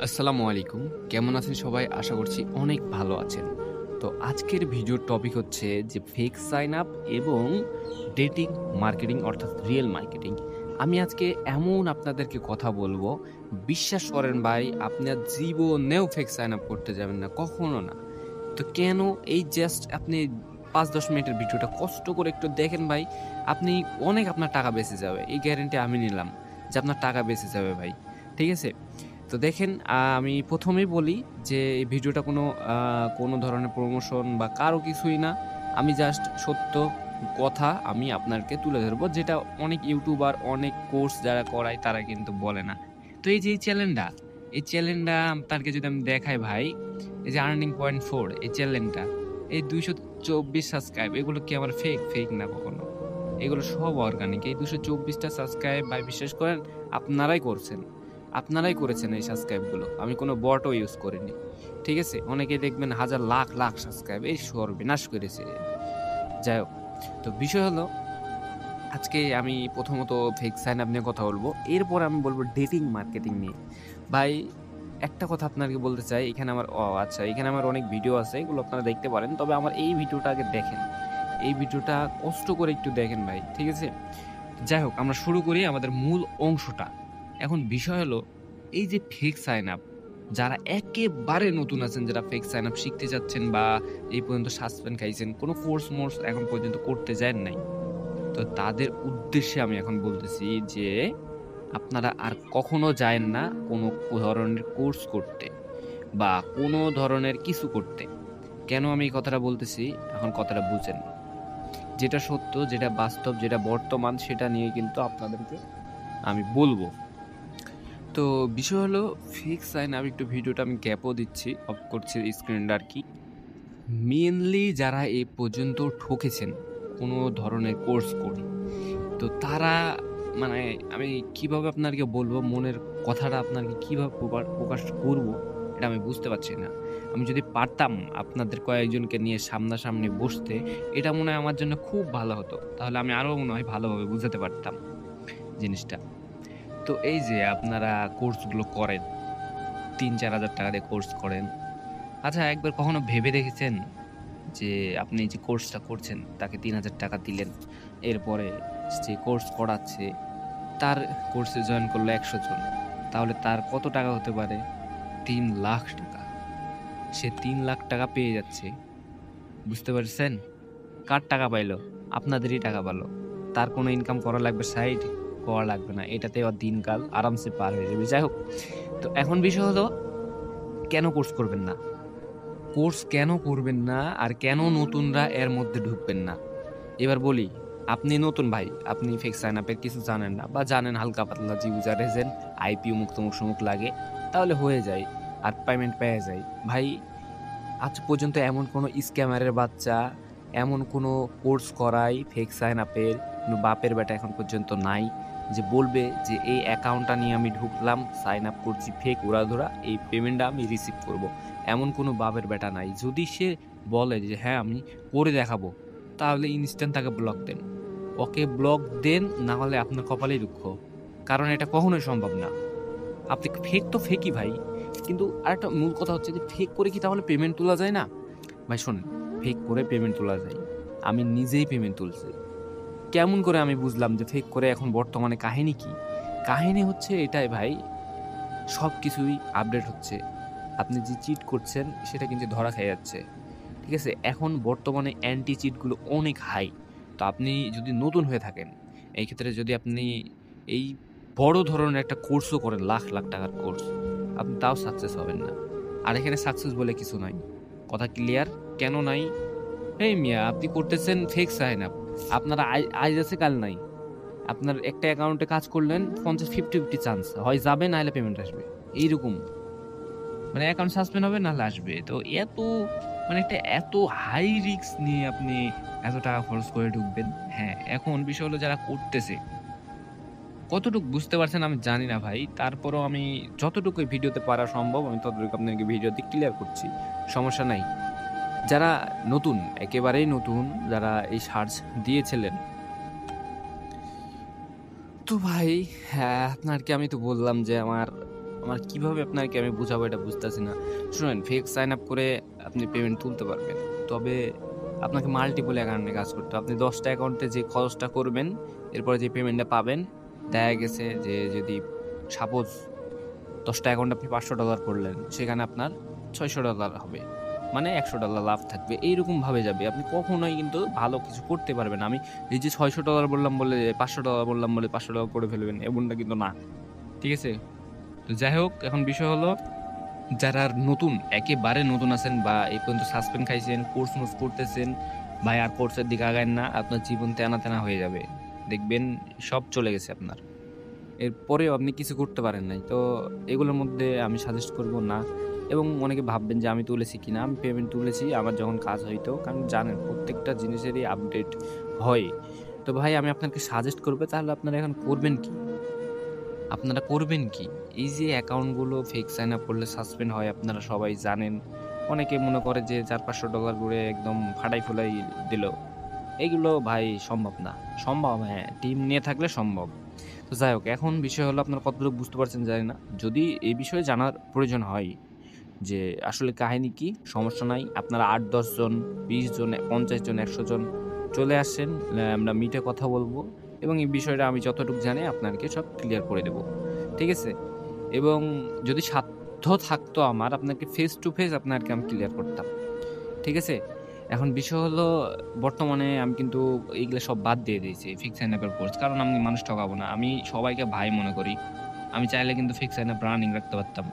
আসসালামু আলাইকুম। কেমন আছেন সবাই? আশা করছি অনেক ভালো আছেন। তো আজকের ভিডিওর টপিক হচ্ছে যে ফেক সাইন আপ এবং ডেটিং মার্কেটিং অর্থাৎ রিয়েল মার্কেটিং। আমি আজকে এমন আপনাদেরকে কথা বলবো, বিশ্বাস করেন ভাই আপনার জীবনেও ফেক সাইন আপ করতে যাবেন না, কখনো না। তো কেন? এই জাস্ট আপনি ৫-১০ মিনিটের ভিডিওটা কষ্ট করে একটু দেখেন ভাই, আপনি অনেক আপনার টাকা বেঁচে যাবে। এই গ্যারান্টি আমি নিলাম যে আপনার টাকা বেঁচে যাবে ভাই। ঠিক আছে? তো দেখেন আমি ১ম এই বলি যে এই ভিডিওটা কোনো ধরনের প্রমোশন বা কারো কিছুই না। আমি জাস্ট সত্য কথা আমি আপনাকে তুলে ধরবো যেটা অনেক ইউটিউবার, অনেক কোর্স যারা করায় তারা কিন্তু বলে না। তো এই যে এই চ্যানেলটা আপনাকে যদি আমি দেখাই ভাই, এই যে আর্নিং পয়েন্ট 4 এই চ্যানেলটা, এই ২২৪ সাবস্ক্রাইব এগুলো কি আমার ফেক? ফেক না কখনো। এগুলো সব অর্গানিক। এই ২২৪ টা সাবস্ক্রাইব ভাই বিশ্বাস করেন আপনারাই করছেন। আপনারাই করেছেন এই সাবস্ক্রাইব গুলো। আমি কোনো বটও ইউজ করিনি। ঠিক আছে? অনেকেই দেখবেন হাজার লাখ, লাখ সাবস্ক্রাইব। এই সর্বনাশ করেছে। যাই হোক। তো বিষয় হলো আজকে আমি প্রথমত ফেক সাইন আপ নিয়ে কথা বলব। এরপর আমি বলব ডেটিং মার্কেটিং নিয়ে। ভাই একটা কথা আপনাকে বলতে চাই, এখানে আমার আচ্ছা এখানে আমার অনেক ভিডিও আছে। এগুলো আপনারা দেখতে পারেন। তবে আমার এই ভিডিওটা আগে দেখেন। এই ভিডিওটা কষ্ট করে একটু দেখেন ভাই। ঠিক আছে? যাই হোক আমরা শুরু করি আমাদের মূল অংশটা। এখন বিষয় হলো এই যে ফেক সাইন আপ যারা একেবারে নতুন আছেন, যারা ফেক সাইন আপ শিখতে চাচ্ছেন বা এই পর্যন্ত সাসপেন্ড খাইছেন, কোনো কোর্স-মোর্স এখন পর্যন্ত করতে যান নাই। তো তাদের উদ্দেশ্যে আমি এখন বলতেছি যে, আপনারা আর কখনো যায়েন না কোনো ধরনের কোর্স করতে বা কোনো ধরনের কিছু করতে। কেন আমি এই কথাটা বলতেছি? এখন কথাটা বুঝেন। যেটা সত্য, যেটা বাস্তব, যেটা বর্তমান সেটা নিয়ে কিন্তু আপনাদেরকে আমি বলব। তো বিষয় হলো ফিক্স সাইন আমি একটু ভিডিওটা আমি গ্যাপও দিচ্ছি, অফ করছি স্ক্রিনটা আরকি। মেইনলি যারা এ পর্যন্ত ঠকেছেন কোনো ধরনের কোর্স করে, তো তারা মানে আমি কিভাবে আপনাকে বলবো, মনের কথাটা আপনাকে কিভাবে প্রকাশ করব, এটা আমি বুঝতে পারছি না। আমি যদি পারতাম আপনাদের কয়েকজনকে নিয়ে সামনাসামনি বসতে, এটা মনে হয় আমার জন্য খুব ভালো হতো। তাহলে আমি আরো মনে হয় ভালোভাবে বুঝাতে পারতাম জিনিসটা। তো এই যে আপনারা কোর্সগুলো করেন, ৩-৪ হাজার টাকা দিয়ে কোর্স করেন। আচ্ছা একবার কখনো ভেবে দেখেছেন যে আপনি যে কোর্সটা করছেন তাকে ৳৩,০০০ দিলেন। এরপরে যে কোর্স করাচ্ছে তার কোর্সে জয়েন করলো ১০০ জন। তাহলে তার কত টাকা হতে পারে? ৳৩,০০,০০০। সে ৳৩,০০,০০০ পেয়ে যাচ্ছে। বুঝতে পারছেন? কার টাকা পাইলো? আপনাদেরই টাকা পালো। তার কোনো ইনকাম করা লাগবে সাইড? করা লাগবে না। এটাতে ওর দিনকাল আরামসে পার হয়ে যাবে। যাই হোক, তো এখন বিষয় হলো কেন কোর্স করবেন না? কোর্স কেন করবেন না? আর কেন নতুনরা এর মধ্যে ঢুকবেন না? এবার বলি, আপনি নতুন ভাই, আপনি ফিক্স সাইন আপ এর কিছু জানেন না বা জানেন হালকা পাতলা যে ইউজার এজেন্ট, আইপি অমুক তমুক লাগে, তাহলে হয়ে যায়। আর পেমেন্ট পেয়ে যায়। ভাই আজ পর্যন্ত এমন কোনো স্ক্যামারের বাচ্চা, এমন কোনো কোর্স করাই ফেক সাইন আপের কোনো বাপের বেটা এখন পর্যন্ত নাই যে বলবে যে এই অ্যাকাউন্টটা নিয়ে আমি ঢুকলাম, সাইন আপ করছি ফেক উড়াধুরা, এই পেমেন্টটা আমি রিসিভ করব। এমন কোনো বাপের বেটা নাই। যদি সে বলে যে হ্যাঁ, আমি করে দেখাবো, তাহলে ইনস্ট্যান্ট তাকে ব্লক দেন। ওকে ব্লক দেন, না হলে আপনার কপালেই দুঃখ। কারণ এটা কখনোই সম্ভব না। আপনি ফেক তো ফেকই ভাই। কিন্তু আরেকটা মূল কথা হচ্ছে যে ফেক করে কি তাহলে পেমেন্ট তোলা যায় না? ভাই শোনেন, ফেক করে পেমেন্ট তোলা যায়। আমি নিজেই পেমেন্ট তুলছি। কেমন করে আমি বুঝলাম যে ফেক করে এখন বর্তমানে কাহিনী কি? কাহিনী হচ্ছে এটাই ভাই, সবকিছুই আপডেট হচ্ছে। আপনি যে চিট করছেন সেটা কিন্তু ধরা খেয়ে যাচ্ছে। ঠিক আছে? এখন বর্তমানে অ্যান্টি চিট গুলো অনেক হাই। তো আপনি যদি নতুন হয়ে থাকেন, এই ক্ষেত্রে যদি আপনি এই বড় ধরনের একটা কোর্সও করেন, লাখ, লাখ টাকার কোর্স, আপনি তাও সাকসেস হবেন না। আর এখানে সাকসেস বলে কিছু নাই। কথা ক্লিয়ার? কেন নাই? এই মিয়া আপনি করতেছেন ফেক সাইন আপ। আপনার আইজ আছে কাল নাই। আপনার একটা অ্যাকাউন্টে কাজ করলেন ৫০-৫০ চান্স। হয় যাবে নাহলে পেমেন্ট আসবে। এইরকম। মানে অ্যাকাউন্ট সাসপেন্ড হবে নাহলে আসবে। তো এত মানে একটা এত হাই রিস্ক নিয়ে আপনি এত টাকা খরচ করে ঢুকবেন। হ্যাঁ, এখন বিষয় হলো যারা করতেছে, কতটুক বুঝতে পারছেন আমি জানি না ভাই। তারপরেও আমি যতটুকু এই ভিডিওতে পারা সম্ভব আমি ততটুকু আপনাকে ভিডিওতে ক্লিয়ার করছি। সমস্যা নাই। যারা নতুন, একেবারেই নতুন, যারা এই সার্চ দিয়েছিলেন, তো ভাই হ্যাঁ, আপনাকে আমি তো বললাম যে আমার আমার কিভাবে আপনাকে আমি বুঝাবো এটা বুঝতেছি না। শুনেন, ফেক সাইন আপ করে আপনি পেমেন্ট তুলতে পারবেন। তবে আপনাকে মাল্টিপল অ্যাকাউন্টে কাজ করতে হবে। আপনি ১০ টা অ্যাকাউন্টে যে খরচটা করবেন, এরপরে যে পেমেন্টটা পাবেন, দেখা গেছে যে যদি সাপোজ ১০ টা অ্যাকাউন্টে আপনি $৫০০ করলেন, সেখানে আপনার $৬০০ হবে। মানে $১০০ লাভ থাকবে। এইরকমভাবে যাবে। আপনি কখনোই কিন্তু ভালো কিছু করতে পারবেন না। আমি এই যে $৬০০ বললাম বলে, $৫০০ বললাম বলে $৫০০ করে ফেলবেন, এমনটা কিন্তু না। ঠিক আছে? তো যাই হোক, এখন বিষয় হলো যারা নতুন, একেবারে নতুন আছেন বা এই পর্যন্ত সাসপেন্ড খাইছেন, কোর্স-মোর্স করতেছেন, ভাই আর কোর্সের দিকে আগায়েন না। আপনার জীবন তেনা-তেনা হয়ে যাবে। দেখবেন সব চলে গেছে আপনার। এরপরেও আপনি কিছু করতে পারেন নাই। তো এগুলোর মধ্যে আমি সাজেস্ট করব না। এবং অনেকে ভাববেন যে আমি তুলেছি কিনা। আমি পেমেন্ট তুলেছি আমার যখন কাজ হইতো। কারণ জানেন প্রত্যেকটা জিনিসেরই আপডেট হয়। তো ভাই আমি আপনাকে সাজেস্ট করব, তাহলে আপনারা এখন করবেন কি? আপনারা করবেন কি? এই যে অ্যাকাউন্টগুলো ফেক সাইন আপ করলে সাসপেন্ড হয় আপনারা সবাই জানেন। অনেকে মনে করে যে $৪০০-৫০০ করে একদম ফাটাই ফুলাই দিল। এগুলো ভাই সম্ভব না। সম্ভব, হ্যাঁ, টিম নিয়ে থাকলে সম্ভব। তো যাই হোক, এখন বিষয় হলো আপনারা কতটুকু বুঝতে পারছেন জানি না। যদি এই বিষয়ে জানার প্রয়োজন হয় যে আসলে কাহিনী কি, সমস্যা নাই। আপনারা ৮-১০ জন, ২০ জন, ৫০ জন, ১০০ জন চলে আসেন। আমরা মিটে কথা বলব এবং এই বিষয়টা আমি যতটুকু জানি আপনাকে সব ক্লিয়ার করে দেব। ঠিক আছে? এবং যদি সাধ্য থাকতো আমার, আপনাকে ফেস টু ফেস আপনাকে আমি ক্লিয়ার করতাম। ঠিক আছে? এখন বিষয় হলো বর্তমানে আমি কিন্তু এইগুলা সব বাদ দিয়ে দিয়েছি। ফিক্স সাইন আপ এর কোর্স। কারণ আমি মানুষ ঠকাবো না। আমি সবাইকে ভাই মনে করি। আমি চাইলে কিন্তু ফিক্স সাইন আপ রানিং রাখতে পারতাম।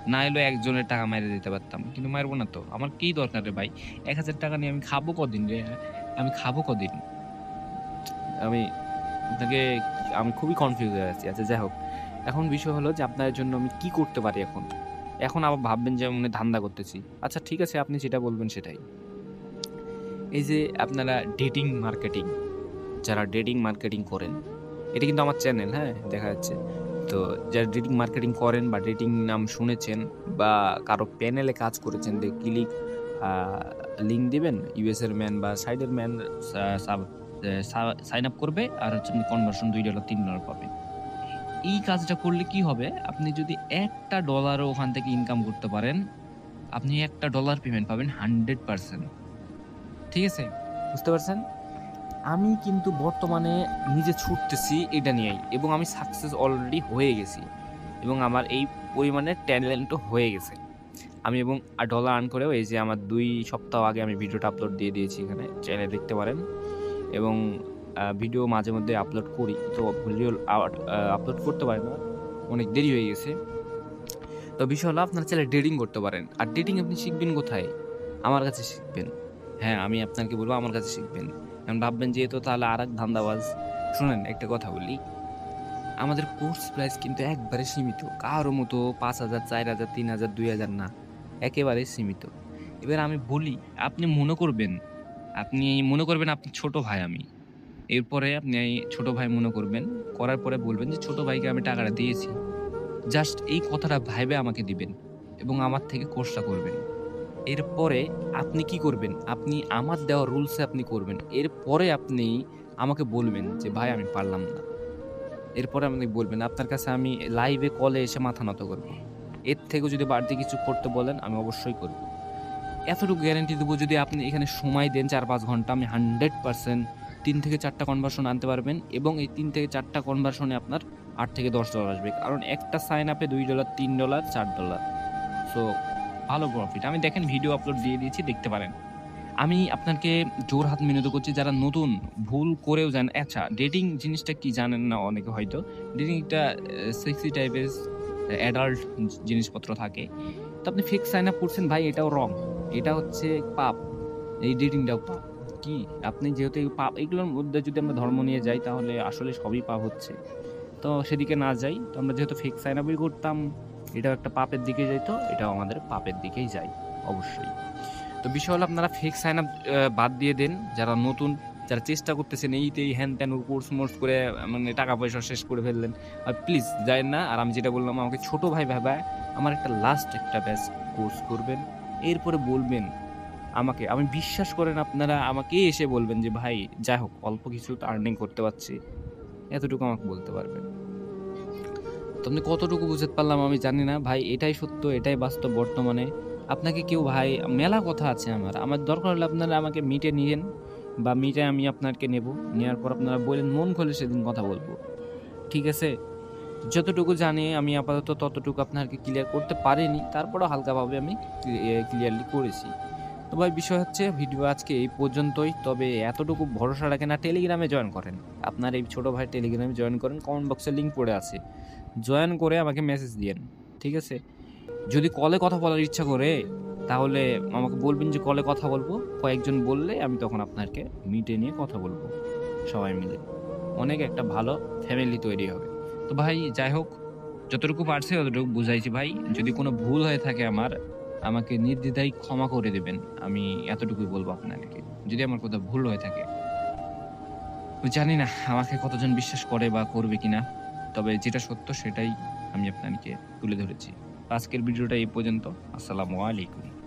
না হলেও একজনের টাকা মাইরে দিতে পারতাম। কিন্তু মারবো না তো। আমার কি দরকার রে ভাই? ৳১,০০০ নিয়ে আমি খাবো কদিন রে? আমি খাবো কদিন? আমি আপনাকে আমি খুবই কনফিউজ হয়ে আছি। আচ্ছা যাই হোক। এখন বিষয় হলো যে আপনার জন্য আমি কি করতে পারি এখন? এখন আবার ভাববেন যে আমি ধান্দা করতেছি। আচ্ছা ঠিক আছে, আপনি যেটা বলবেন সেটাই। এই যে আপনারা ডেটিং মার্কেটিং, যারা ডেটিং মার্কেটিং করেন, এটা কিন্তু আমার চ্যানেল, হ্যাঁ? দেখা যাচ্ছে। তো যারা ডেটিং মার্কেটিং করেন বা ডেটিং নাম শুনেছেন বা কারো প্যানেলে কাজ করেছেন, ক্লিক আ লিঙ্ক দিবেন, ইউএস এর ম্যান বা সাইডের ম্যান সা সাব এ সা সাইন আপ করবে আর হচ্ছে আপনি কনভার্সন $২ $৩ পাবেন। এই কাজটা করলে কি হবে? আপনি যদি $১ ও ওখান থেকে ইনকাম করতে পারেন, আপনি $১ পেমেন্ট পাবেন 100%। ঠিক আছে? বুঝতে পারছেন? আমি কিন্তু বর্তমানে নিজে ছুটতেছি এটা নিয়েই এবং আমি সাকসেস অলরেডি হয়ে গেছি এবং আমার এই পরিমাণে ট্যালেন্টও হয়ে গেছে। আমি এবং ডলার আর্ন করেও এই যে আমার ২ সপ্তাহ আগে আমি ভিডিওটা আপলোড দিয়ে দিয়েছি, এখানে চাইলে দেখতে পারেন এবং ভিডিও মাঝে মধ্যে আপলোড করি। তো ভিডিও আপলোড করতে পারি না। অনেক দেরি হয়ে গেছে। তো বিষয় হলো আপনারা চাইলে ডেটিং করতে পারেন। আর ডেটিং আপনি শিখবেন কোথায়? আমার কাছে শিখবেন। হ্যাঁ, আমি আপনাকে বলব আমার কাছে শিখবেন। এখন ভাববেন যে এ তো তাহলে আরেক ধান্দাবাজ। শুনেন একটা কথা বলি। আমাদের কোর্স প্রাইস কিন্তু একবারে সীমিত। কারো মতো ৫,০০০, ৪,০০০, ৩,০০০, ২,০০০ না। একেবারে সীমিত। এবার আমি বলি, আপনি মনে করবেন আপনি ছোট ভাই আমি। এরপরে আপনি ছোট ভাই মনে করবেন। করার পরে বলবেন যে ছোট ভাইকে আমি টাকাটা দিয়েছি। জাস্ট এই কথাটা ভাইবা আমাকে দিবেন এবং আমার থেকে কোর্সটা করবেন। এরপরে আপনি কি করবেন? আপনি আমার দেওয়া রুলস এ আপনি করবেন। এরপরে আপনি আমাকে বলবেন যে, "ভাই আমি পারলাম না।" এরপরে আপনি বলবেন, "আপনার কাছে আমি লাইভে কলে এসে মাথা নত করব।" এর থেকেও যদি বাড়তি কিছু করতে বলেন, আমি অবশ্যই করব। এতটুকু গ্যারান্টি দেব, যদি আপনি এখানে সময় দেন ৪-৫ ঘন্টা, আমি 100% ৩ থেকে ৪ টা কনভার্সন আনতে পারবেন এবং এই ৩ থেকে ৪ টা কনভার্সনে আপনার $৮-১০ আসবে। কারণ একটা সাইন আপে $২, $৩, $৪। সো ভালো প্রফিট। আমি দেখেন ভিডিও আপলোড দিয়ে দিয়েছি, দেখতে পারেন। আমি আপনাকে জোড়হাত মিনতি করছি, যারা নতুন ভুল করেও যান। আচ্ছা, ডেটিং জিনিসটা কি জানেন না অনেকে হয়তো। ডেটিং একটা সেক্সি টাইপের অ্যাডাল্ট জিনিসপত্র থাকে। তো আপনি ফেক সাইন আপ করছেন ভাই, এটাও রং। এটা হচ্ছে পাপ। এই ডেটিংটাও পাপ। কি? আপনি যেহেতু এই পাপ, এগুলোর মধ্যে যদি আমরা ধর্ম নিয়ে যাই তাহলে আসলে সবই পাপ হচ্ছে। তো সেদিকে না যাই। তো আমরা যেহেতু ফেক সাইন আপই করতাম, এটাও একটা পাপের দিকে যাইতো, এটাও আমাদের পাপের দিকেই যায় অবশ্যই। তো বিষয় হলো আপনারা ফেক সাইন আপ বাদ দিয়ে দেন। যারা নতুন, যারা চেষ্টা করতেছেন এই হ্যান-ত্যান কোর্স-মোর্স করে মানে টাকা-পয়সা শেষ করে ফেললেন। প্লিজ যায়েন না। আর আমি যেটা বললাম, আমাকে ছোট ভাই ভাইবা আমার লাস্ট একটা ব্যাচ কোর্স করবেন। এরপরে বলবেন আমাকে, আমি বিশ্বাস করেন আপনারা আমাকে এসে বলবেন যে, "ভাই যাই হোক অল্প কিছু তো আর্নিং করতে পারছি।" এতটুকু আমাকে বলতে পারবেন। তো আপনি কতটুকু বুঝাতে পারলাম আমি জানি না। ভাই এটাই সত্য, এটাই বাস্তব বর্তমানে। আপনাকে কেউ ভাই মেলা কথা আছে আমার। আমার দরকার হলে আপনারা আমাকে মিটে নিয়েন বা মিটে আমি আপনাকে নেবো। নেয়ার পর আপনারা বইলেন মন খুলে সেদিন কথা বলব। ঠিক আছে? যতটুকু জানি আমি আপাতত ততটুকু আপনাকে ক্লিয়ার করতে পারিনি। তারপরেও হালকাভাবে আমি ক্লিয়ারলি করেছি। তো ভাই বিষয় হচ্ছে ভিডিও আজকে এই পর্যন্তই। তবে এতটুকু ভরসা রাখেন না টেলিগ্রামে জয়েন করেন। আপনার এই ছোট ভাই টেলিগ্রামে জয়েন করেন। কমেন্ট বক্সে লিংক পড়ে আছে। জয়েন করে আমাকে মেসেজ দিয়েন। ঠিক আছে? যদি কলে কথা বলার ইচ্ছা করে তাহলে আমাকে বলবেন যে কলে কথা বলবো। কয়েকজন বললে আমি তখন আপনাকে মিটে নিয়ে কথা বলবো সবাই মিলে। অনেক একটা ভালো ফ্যামিলি তৈরি হবে। তো ভাই যাই হোক যতটুকু পারছি ততটুকু বুঝাইছি ভাই। যদি কোনো ভুল হয়ে থাকে আমার, আমাকে নির্দ্বিধায় ক্ষমা করে দিবেন। আমি এতটুকুই বলব আপনাকে। যদি আমার কোথাও ভুল হয়ে থাকে। জানি না আমাকে কতজন বিশ্বাস করে বা করবে কিনা। তবে যেটা সত্য সেটাই আমি আপনাকে তুলে ধরেছি। আজকের ভিডিওটা এই পর্যন্ত। আসসালামু আলাইকুম।